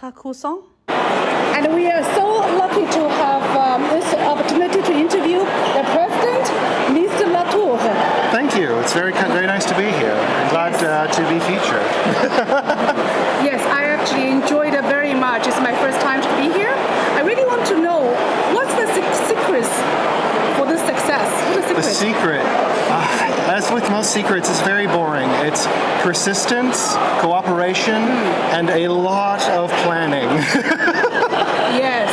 Otakuthon. And we are so lucky to have this opportunity to interview the president, Mr. Latour. Thank you. It's very nice to be here. I'm glad to be featured. Yes, I actually enjoyed it very much. It's my first time to be here. I really want to know what's the secrets for this success. What's The secret, as with most secrets, it's very boring. It's persistence, cooperation, and a lot of planning. Yes.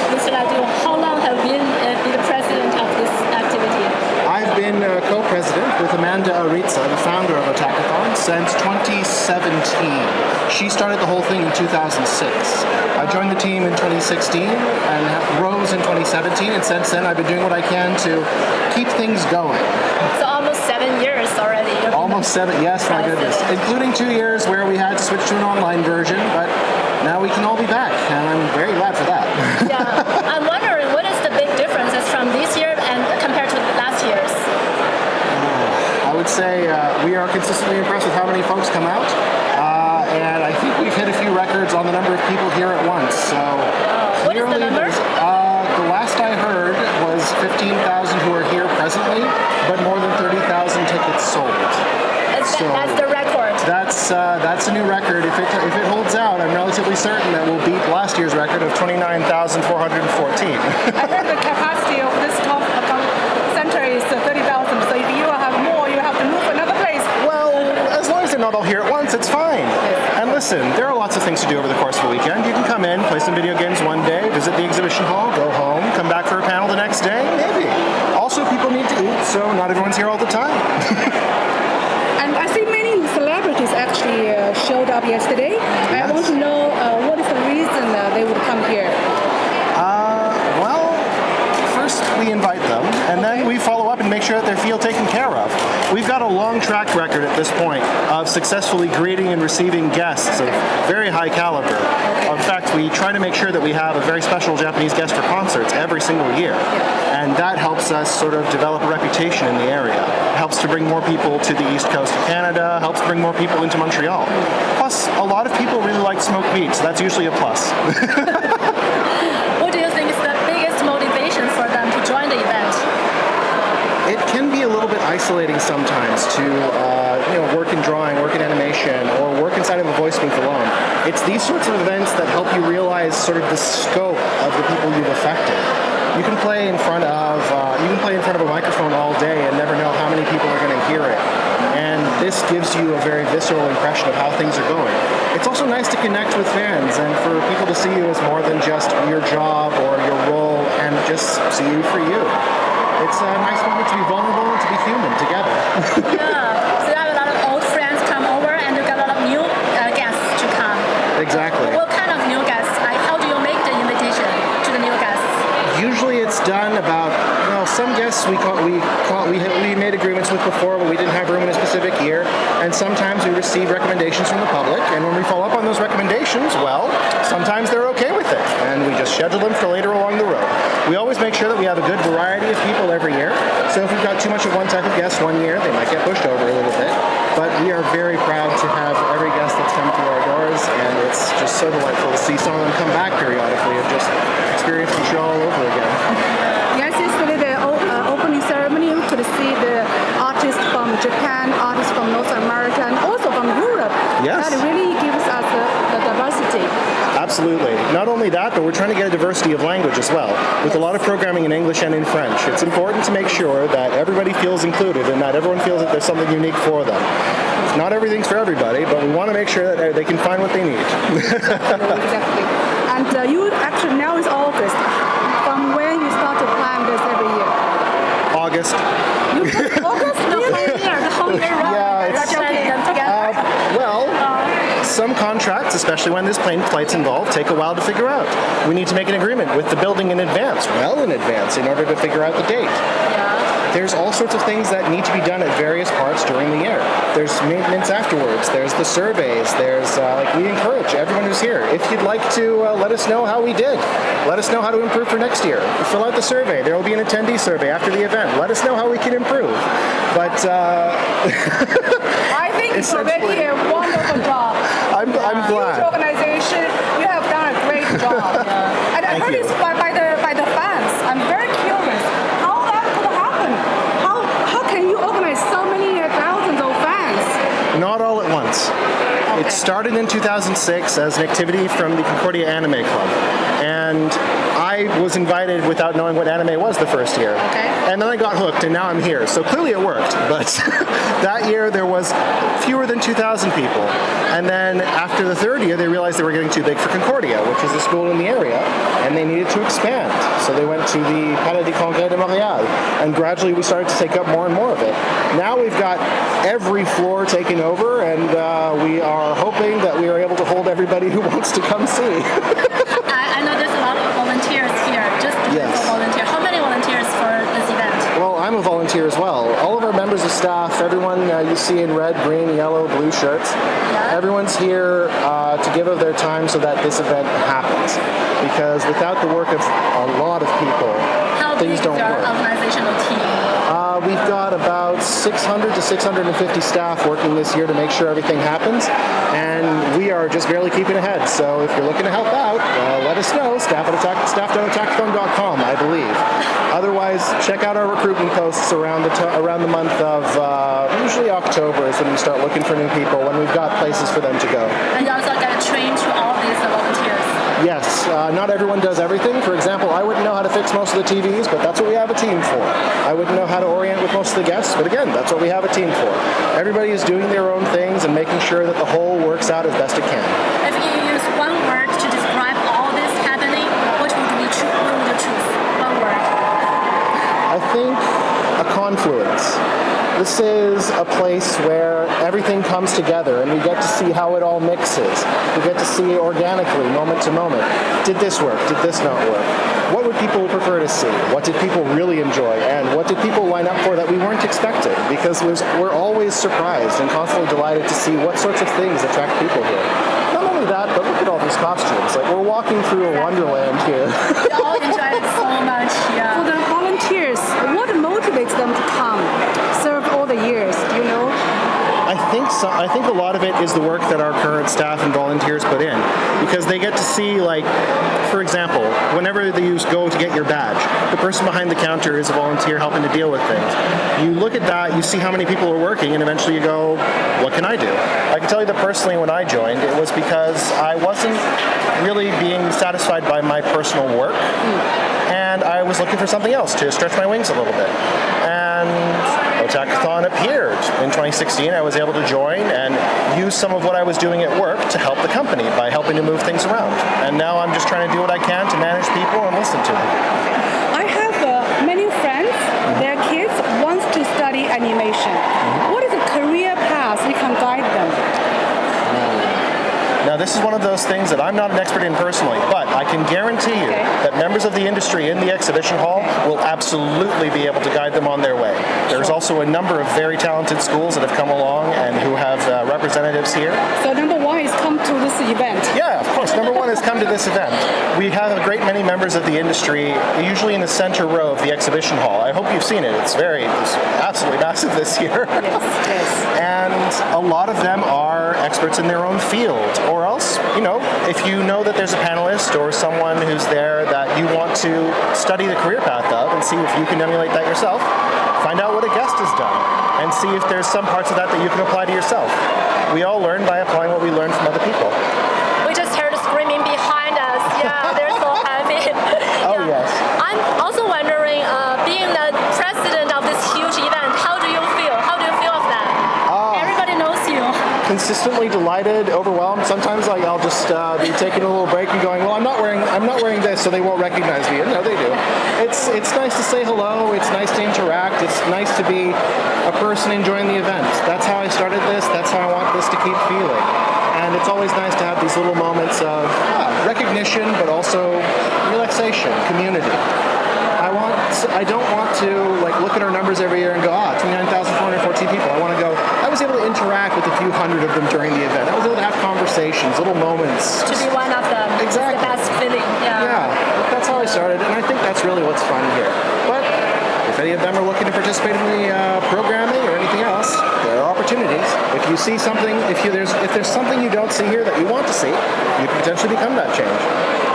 Mr. Latour, how long have you been the president of this activity? I've been co-president with Amanda Aritza, the founder of Otakuthon, since 2017. She started the whole thing in 2006. I joined the team in 2016 and rose in 2017, and since then I've been doing what I can to keep things going. So almost 7 years already. Almost 7, yes, my goodness. Including 2 years where we had to switch to an online version, but now we can all be back, and I'm very glad for that. Yeah, I'm wondering what is the big differences from this year and compared to last year's? I would say we are consistently impressed with how many folks come out, and I think we've hit a few records on the number of people here at once. So what is the number? The last I heard was 15,000 who are here presently, but more than 30,000 tickets sold. That's the record. That's a new record. If it holds out, I'm relatively certain that we'll beat last year's record of 29,414. I heard the capacity of this top center is 30,000. So if you have more, you have to move to another place. Well, as long as they're not all here at once, it's fine. And listen, there are lots of things to do over the course of the weekend. You can come in, play some video games one day, visit the exhibition hall, go home, come back for a panel the next day, maybe. Also, people need to eat, so not everyone's here all the time. And I see many celebrities actually showed up yesterday. Yes. I want to know what is the reason they would come here. Well, first we invite them, and then we follow up and make sure that they feel taken care of. We've got a long track record at this point of successfully greeting and receiving guests of very high caliber. In fact, we try to make sure that we have a very special Japanese guest for concerts every single year. And that helps us sort of develop a reputation in the area. It helps to bring more people to the east coast of Canada, helps bring more people into Montreal. Plus, a lot of people really like smoked meat, so that's usually a plus. What do you think is the biggest motivation for them to join the event? It can be a little bit isolating sometimes to work in drawing, work in animation, or work inside of a voice booth alone. It's these sorts of events that help you realize sort of the scope of the people you've affected. You can play in front of a microphone all day and never know how many people are going to hear it. And this gives you a very visceral impression of how things are going. It's also nice to connect with fans and for people to see you as more than just your job or your role and just see you for you. It's a nice moment to be vulnerable and to be human together. Yeah, so you have a lot of old friends come over and you got a lot of new guests to come. Exactly. What kind of new guests? How do you make the invitation to the new guests? Usually it's done about, some guests we made agreements with before, but we didn't have room in a specific year. And sometimes we receive recommendations from the public. And when we follow up on those recommendations, well, sometimes they're okay with it. And we just schedule them for later along the road. We always make sure that we have a good variety of people every year. So if we've got too much of one type of guest one year, they might get pushed over a little bit. But we are very proud to have every guest that's come through our doors. And it's just so delightful to see some of them come back periodically and just experience Montreal all over again. Yes, yesterday the opening ceremony, we could see the artists from Japan, artists from North America, and also from Europe. Yes. That really gives us the diversity. Absolutely. Not only that, but we're trying to get a diversity of language as well, with a lot of programming in English and in French. It's important to make sure that everybody feels included and that everyone feels that there's something unique for them. Not everything's for everybody, but we want to make sure that they can find what they need. Exactly. And you actually, now is August. From when you start to plan this every year? August. August? The whole year round. Yeah, it's, planning them together. Some contracts, especially when there's plane flights involved, take a while to figure out. We need to make an agreement with the building in advance, well in advance, in order to figure out the date. There's all sorts of things that need to be done at various parts during the year. There's maintenance afterwards. There's the surveys. There's, we encourage everyone who's here. If you'd like to let us know how we did, let us know how to improve for next year. Fill out the survey. There will be an attendee survey after the event. Let us know how we can improve. But I think it's already a wonderful job. I'm glad. Huge organization. animation. You have done a great job. And I heard you. it's by the fans. I'm very curious. How that could happen? How can you organize so many thousands of fans? Not all at once. Okay. It started in 2006 as an activity from the Concordia Anime Club. And I was invited without knowing what anime was the first year. Okay. And then I got hooked, and now I'm here. So clearly it worked. But that year there was fewer than 2,000 people. And then after the third year, they realized they were getting too big for Concordia, which is a school in the area, and they needed to expand. So they went to the Palais des Congrès de Montréal. And gradually we started to take up more and more of it. Now we've got every floor taken over, and we are hoping that we are able to hold everybody who wants to come see. I know there's a lot of volunteers here, just Yes. volunteer. How many volunteers for this event? Well, I'm a volunteer as well. All of our members of staff, everyone you see in red, green, yellow, blue shirts, everyone's here to give of their time so that this event happens. Because without the work of a lot of people, How big things is don't your work. organizational team? We've got about 600 to 650 staff working this year to make sure everything happens, and we are just barely keeping ahead. So if you're looking to help out, let us know. staff@otakuthon.com, I believe. Otherwise, check out our recruitment posts around the month of usually October is when we start looking for new people, when we've got places for them to go. And you also get trained to all these volunteers. Yes, not everyone does everything. For example, I wouldn't know how to fix most of the TVs, but that's what we have a team for. I wouldn't know how to orient with most of the guests, but again, that's what we have a team for. Everybody is doing their own things and making sure that the whole works out as best it can. If you use one word to describe all this happening, what would you choose? One word. I think a confluence. This is a place where everything comes together and we get to see how it all mixes. We get to see organically, moment to moment. Did this work? Did this not work? What would people prefer to see? What did people really enjoy? And what did people line up for that we weren't expecting? Because we're always surprised and constantly delighted to see what sorts of things attract people here. Not only that, but look at all these costumes. Like, we're walking through a wonderland here. We all enjoyed it so much. For Yeah. the volunteers, what motivates them to come? Serve all the years, do you know? I think a lot of it is the work that our current staff and volunteers put in, because they get to see, like, for example, whenever you go to get your badge, the person behind the counter is a volunteer helping to deal with things. You look at that, you see how many people are working, and eventually you go, what can I do? I can tell you that personally when I joined, it was because I wasn't really being satisfied by my personal work, and I was looking for something else to stretch my wings a little bit. And Otakuthon appeared in 2016. I was able to join and use some of what I was doing at work to help the company by helping to move things around. And now I'm just trying to do what I can to manage people and listen to them. I have many friends, their kids want to study animation. What is a career path you can guide them? Now, this is one of those things that I'm not an expert in personally, but I can guarantee you that members of the industry in the exhibition hall will absolutely be able to guide them on their way. There's also a number of very talented schools that have come along and who have representatives here. So number one is come to this event. Yeah, of course. Number one is come to this event. We have a great many members of the industry, usually in the center row of the exhibition hall. I hope you've seen it. It's absolutely massive this year. Yes. And a lot of them are experts in their own field. Or else, if you know that there's a panelist or someone who's there that you want to study the career path of and see if you can emulate that yourself, find out what a guest has done and see if there's some parts of that you can apply to yourself. We all learn by applying what we learn from other people. We just heard screaming behind us. Yeah, they're so happy. Oh, Yeah. yes. I'm also wondering, being the president of this huge event, how do you feel? How do you feel of that? Everybody knows you. Consistently delighted, overwhelmed. Sometimes I'll just be taking a little break and going, well, I'm not wearing this, so they won't recognize me. And no, they do. It's nice to say hello. It's nice to interact. It's nice to be a person enjoying the event. That's how I started this. That's how I want this to keep feeling. And it's always nice to have these little moments of recognition, but also relaxation, community. I don't want to look at our numbers every year and go, 29,414 people. I want to go, I was able to interact with a few hundred of them during the event. I was able to have conversations, little moments. To be one of them. Exactly. It's the best feeling. Yeah, that's how I started, and I think that's really what's fun here. But if any of them are looking to participate in the programming or anything else, there are opportunities. If you see something, if there's something you don't see here that you want to see, you can potentially become that change.